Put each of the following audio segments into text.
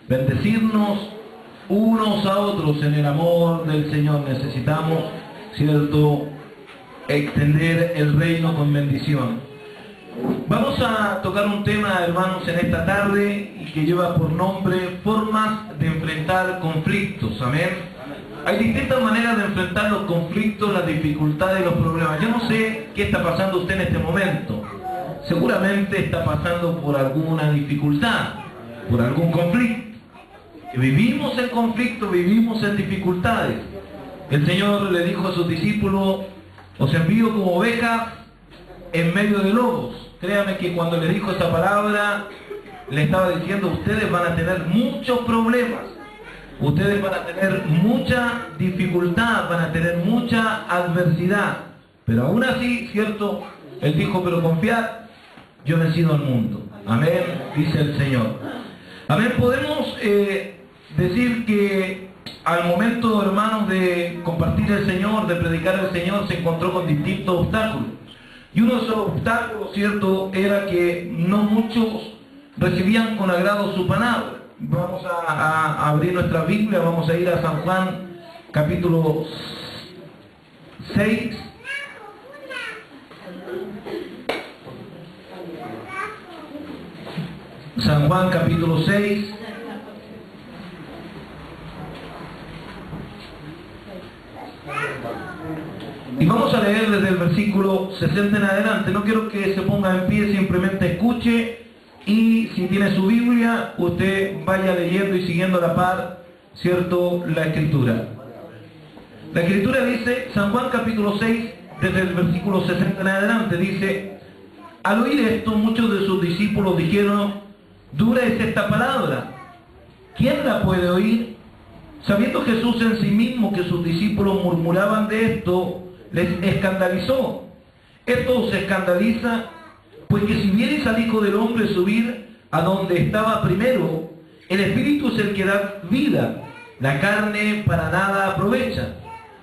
bendecirnos unos a otros en el amor del Señor. Necesitamos, ¿cierto?, extender el reino con bendición. Vamos a tocar un tema, hermanos, en esta tarde y que lleva por nombre formas de enfrentar conflictos. Amén. Hay distintas maneras de enfrentar los conflictos, las dificultades y los problemas. Yo no sé qué está pasando usted en este momento. Seguramente está pasando por alguna dificultad, por algún conflicto. Vivimos en conflicto, vivimos en dificultades. El Señor le dijo a sus discípulos: os envío como ovejas en medio de lobos. Créame que cuando le dijo esta palabra, le estaba diciendo: ustedes van a tener muchos problemas, ustedes van a tener mucha dificultad, van a tener mucha adversidad. Pero aún así, ¿cierto? Él dijo: pero confiad, yo he vencido al mundo. Amén, dice el Señor. Amén. Podemos decir que al momento, hermanos, de compartir el Señor, de predicar el Señor, se encontró con distintos obstáculos. Y uno de esos obstáculos, ¿cierto?, era que no muchos recibían con agrado su palabra. Vamos a abrir nuestra Biblia, vamos a ir a San Juan, capítulo 6. San Juan, capítulo 6. Y vamos a leer desde el versículo 60 en adelante. No quiero que se ponga en pie, simplemente escuche, y si tiene su Biblia, usted vaya leyendo y siguiendo a la par, ¿cierto?, la Escritura. La Escritura dice, San Juan capítulo 6, desde el versículo 60 en adelante, dice: al oír esto, muchos de sus discípulos dijeron: dura es esta palabra, ¿quién la puede oír? Sabiendo Jesús en sí mismo que sus discípulos murmuraban de esto, les escandalizó. Esto os escandaliza, pues que si viereis al Hijo del Hombre subir a donde estaba primero, el Espíritu es el que da vida, la carne para nada aprovecha.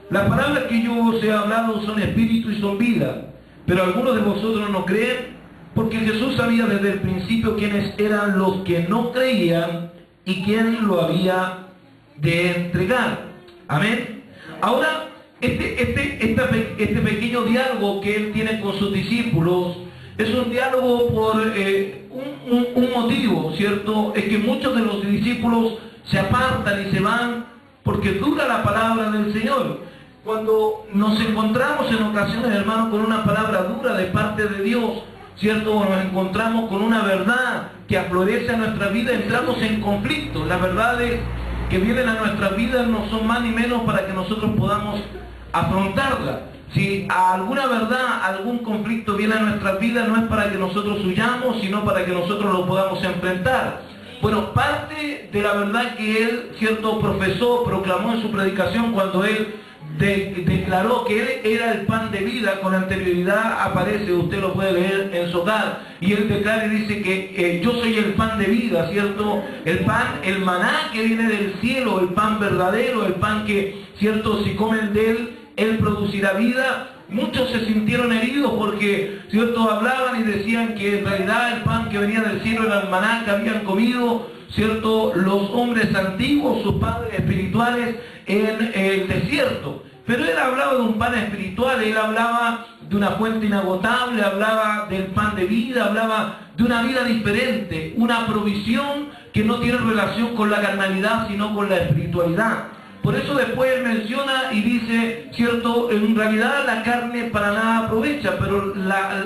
Las palabras que yo os he hablado son espíritu y son vida, pero algunos de vosotros no creen, porque Jesús sabía desde el principio quiénes eran los que no creían y quién lo había de entregar. Amén. Ahora, este pequeño diálogo que él tiene con sus discípulos es un diálogo por un motivo, ¿cierto? Es que muchos de los discípulos se apartan y se van porque dura la palabra del Señor. Cuando nos encontramos en ocasiones, hermanos, con una palabra dura de parte de Dios, ¿cierto?, nos encontramos con una verdad que aflorece a nuestra vida, entramos en conflicto. Las verdades que vienen a nuestras vidas no son más ni menos para que nosotros podamos afrontarla. Si alguna verdad, algún conflicto viene a nuestras vidas, no es para que nosotros huyamos, sino para que nosotros lo podamos enfrentar. Bueno, parte de la verdad que él, ¿cierto?, profesó, proclamó en su predicación cuando él declaró que él era el pan de vida. Con anterioridad aparece, usted lo puede leer en su hogar, y él declara y dice que yo soy el pan de vida, ¿cierto? El pan, el maná que viene del cielo, el pan verdadero, el pan que, ¿cierto?, si comen de él producirá vida. Muchos se sintieron heridos porque, ¿cierto?, hablaban y decían que en realidad el pan que venía del cielo era el maná que habían comido, ¿cierto?, los hombres antiguos, sus padres espirituales en el desierto. Pero él hablaba de un pan espiritual, él hablaba de una fuente inagotable, hablaba del pan de vida, hablaba de una vida diferente, una provisión que no tiene relación con la carnalidad, sino con la espiritualidad. Por eso después él menciona y dice, ¿cierto?, en realidad la carne para nada aprovecha, pero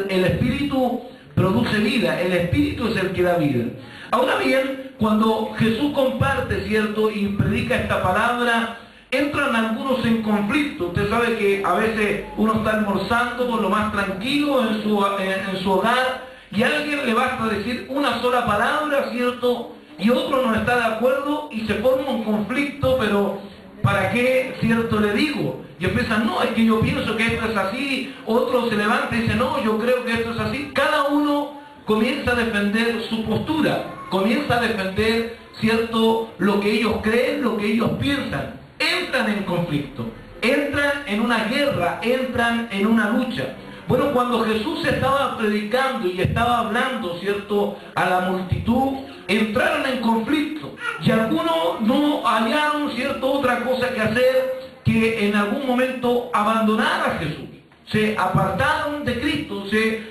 el espíritu produce vida, el espíritu es el que da vida. Ahora bien, cuando Jesús comparte, ¿cierto?, y predica esta palabra, entran algunos en conflicto. Usted sabe que a veces uno está almorzando por lo más tranquilo en su hogar, y a alguien le basta decir una sola palabra, ¿cierto?, y otro no está de acuerdo y se forma un conflicto, pero ¿para qué, cierto, le digo? Y empiezan: no, es que yo pienso que esto es así. Otro se levanta y dice: no, yo creo que esto es así. Cada uno comienza a defender su postura, comienza a defender, ¿cierto?, lo que ellos creen, lo que ellos piensan. Entran en conflicto, entran en una guerra, entran en una lucha. Bueno, cuando Jesús estaba predicando y estaba hablando, ¿cierto?, a la multitud, entraron en conflicto. que hacer que en algún momento abandonar a Jesús. Se apartaron de Cristo, se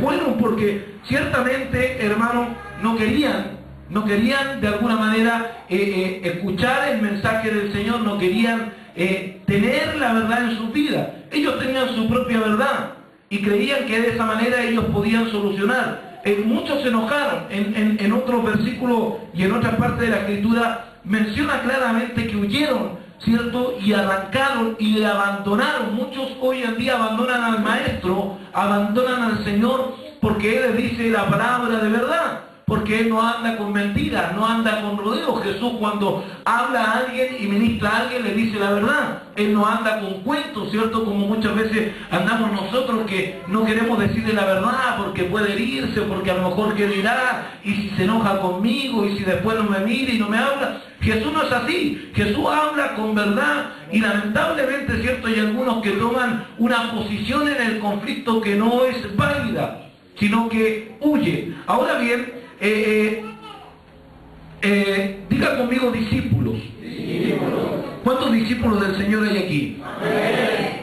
fueron porque ciertamente, hermanos, no querían de alguna manera escuchar el mensaje del Señor, no querían tener la verdad en sus vidas. Ellos tenían su propia verdad y creían que de esa manera ellos podían solucionar. Muchos se enojaron. En otros versículos y en otras partes de la Escritura menciona claramente que huyeron, ¿cierto? Y arrancaron y le abandonaron. Muchos hoy en día abandonan al Maestro, abandonan al Señor, porque Él les dice la palabra de verdad, porque Él no anda con mentiras, no anda con rodeos. Jesús, cuando habla a alguien y ministra a alguien, le dice la verdad. Él no anda con cuentos, ¿cierto? Como muchas veces andamos nosotros, que no queremos decirle la verdad porque puede herirse, porque a lo mejor qué dirá, y si se enoja conmigo, y si después no me mira y no me habla. Jesús no es así. Jesús habla con verdad, y lamentablemente, ¿cierto?, hay algunos que toman una posición en el conflicto que no es válida, sino que huye. Ahora bien, diga conmigo discípulos. ¿Cuántos discípulos del Señor hay aquí?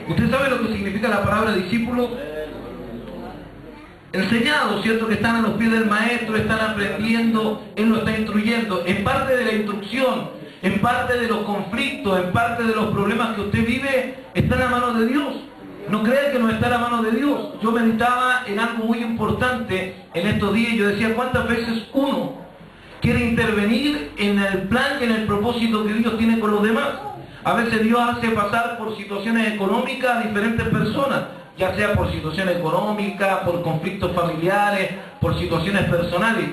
¿Usted sabe lo que significa la palabra discípulo? Enseñados, ¿cierto? Que están a los pies del Maestro, están aprendiendo, Él lo está instruyendo. En parte de la instrucción, en parte de los conflictos, en parte de los problemas que usted vive, está en la mano de Dios. No crea que no está en la mano de Dios. Yo meditaba en algo muy importante en estos días y yo decía, ¿cuántas veces uno quiere intervenir en el plan y en el propósito que Dios tiene con los demás? A veces Dios hace pasar por situaciones económicas a diferentes personas, ya sea por situaciones económicas, por conflictos familiares, por situaciones personales.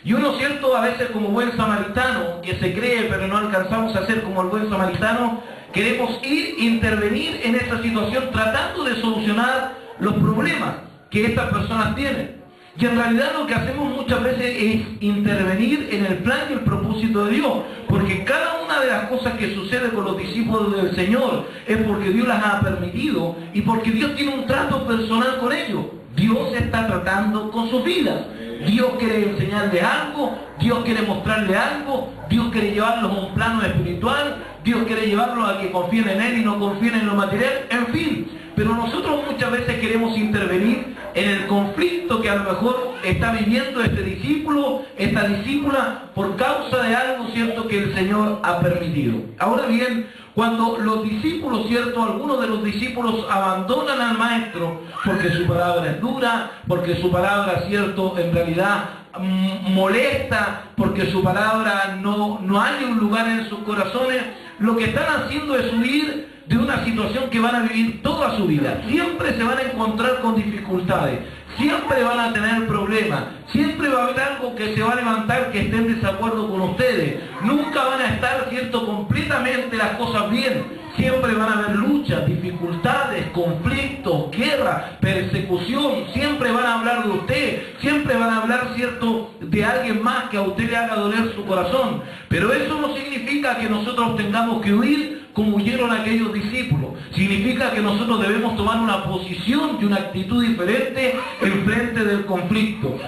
Y uno, ¿cierto?, a veces como buen samaritano, que se cree pero no alcanzamos a ser como el buen samaritano, queremos intervenir en esta situación tratando de solucionar los problemas que estas personas tienen. Y en realidad lo que hacemos muchas veces es intervenir en el plan y el propósito de Dios, porque cada una de las cosas que sucede con los discípulos del Señor es porque Dios las ha permitido y porque Dios tiene un trato personal con ellos. Dios está tratando con sus vidas. Dios quiere enseñarle algo, Dios quiere mostrarle algo, Dios quiere llevarlos a un plano espiritual, Dios quiere llevarlos a que confíen en Él y no confíen en lo material, en fin. Pero nosotros muchas veces queremos intervenir en el conflicto que a lo mejor está viviendo este discípulo, esta discípula, por causa de algo, ¿cierto?, que el Señor ha permitido. Ahora bien, cuando los discípulos, ¿cierto?, algunos de los discípulos abandonan al Maestro porque su palabra es dura, porque su palabra, ¿cierto?, en realidad molesta, porque su palabra no hay un lugar en sus corazones, lo que están haciendo es huir de una situación que van a vivir toda su vida. Siempre se van a encontrar con dificultades, siempre van a tener problemas, siempre va a haber algo que se va a levantar que esté en desacuerdo con ustedes. Nunca van a estar, ¿cierto?, completamente las cosas bien. Siempre van a haber luchas, dificultades, conflictos, guerra, persecución. Siempre van a hablar de usted, siempre van a hablar, ¿cierto?, de alguien más que a usted le haga doler su corazón. Pero eso no significa que nosotros tengamos que huir como huyeron aquellos discípulos. Significa que nosotros debemos tomar una posición y una actitud diferente en frente del conflicto.